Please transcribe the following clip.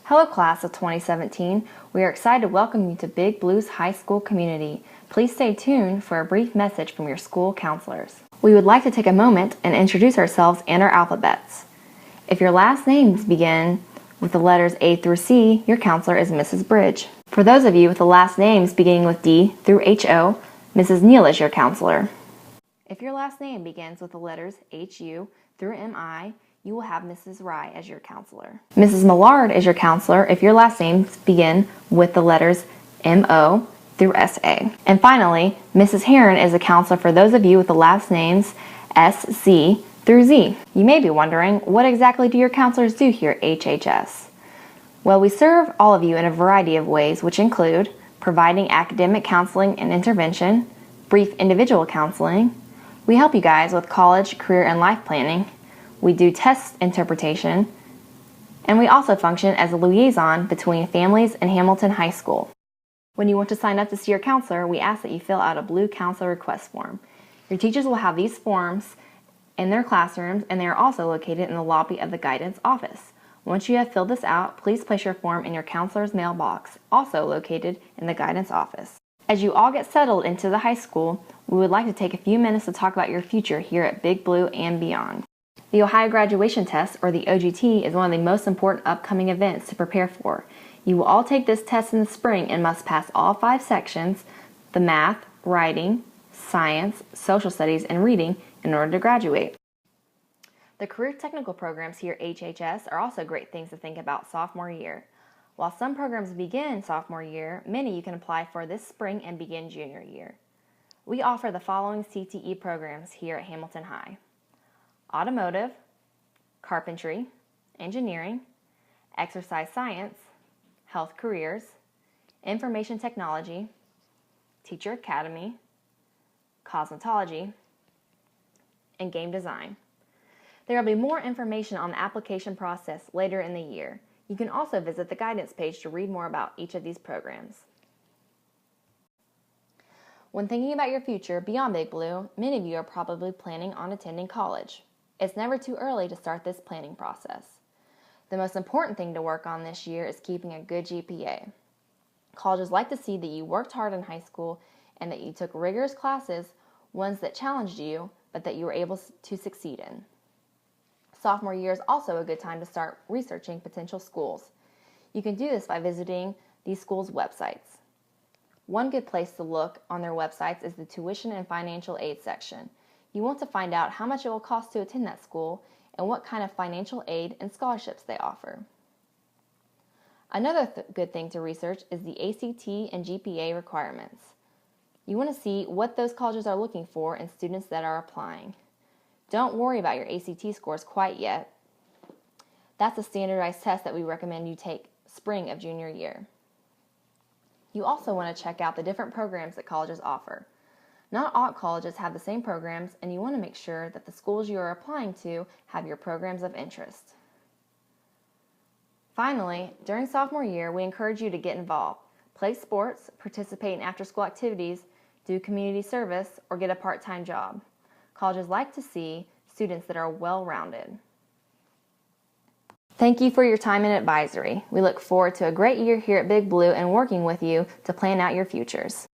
Hello class of 2017, we are excited to welcome you to Big Blue's high school community. Please stay tuned for a brief message from your school counselors. We would like to take a moment and introduce ourselves and our alphabets. If your last names begin with the letters A through C, your counselor is Mrs. Bridge. For those of you with the last names beginning with D through HO, Mrs. Neal is your counselor. If your last name begins with the letters HU through MI, you will have Mrs. Rye as your counselor. Mrs. Millard is your counselor if your last names begin with the letters MO through SA. And finally, Mrs. Heron is a counselor for those of you with the last names SC through Z. You may be wondering, what exactly do your counselors do here at HHS? Well, we serve all of you in a variety of ways, which include providing academic counseling and intervention, brief individual counseling. We help you guys with college, career, and life planning. We do test interpretation, and we also function as a liaison between families and Hamilton High School. When you want to sign up to see your counselor, we ask that you fill out a blue counselor request form. Your teachers will have these forms in their classrooms, and they are also located in the lobby of the guidance office. Once you have filled this out, please place your form in your counselor's mailbox, also located in the guidance office. As you all get settled into the high school, we would like to take a few minutes to talk about your future here at Big Blue and beyond. The Ohio Graduation Test, or the OGT, is one of the most important upcoming events to prepare for. You will all take this test in the spring and must pass all 5 sections, the math, writing, science, social studies, and reading, in order to graduate. The career technical programs here at HHS are also great things to think about sophomore year. While some programs begin sophomore year, many you can apply for this spring and begin junior year. We offer the following CTE programs here at Hamilton High: automotive, carpentry, engineering, exercise science, health careers, information technology, teacher academy, cosmetology, and game design. There will be more information on the application process later in the year. You can also visit the guidance page to read more about each of these programs. When thinking about your future beyond Big Blue, many of you are probably planning on attending college. It's never too early to start this planning process. The most important thing to work on this year is keeping a good GPA. Colleges like to see that you worked hard in high school and that you took rigorous classes, ones that challenged you, but that you were able to succeed in. Sophomore year is also a good time to start researching potential schools. You can do this by visiting these schools' websites. One good place to look on their websites is the tuition and financial aid section. You want to find out how much it will cost to attend that school and what kind of financial aid and scholarships they offer. Another good thing to research is the ACT and GPA requirements. You want to see what those colleges are looking for in students that are applying. Don't worry about your ACT scores quite yet. That's a standardized test that we recommend you take spring of junior year. You also want to check out the different programs that colleges offer. Not all colleges have the same programs, and you want to make sure that the schools you are applying to have your programs of interest. Finally, during sophomore year, we encourage you to get involved. Play sports, participate in after-school activities, do community service, or get a part-time job. Colleges like to see students that are well-rounded. Thank you for your time and advisory. We look forward to a great year here at Big Blue and working with you to plan out your futures.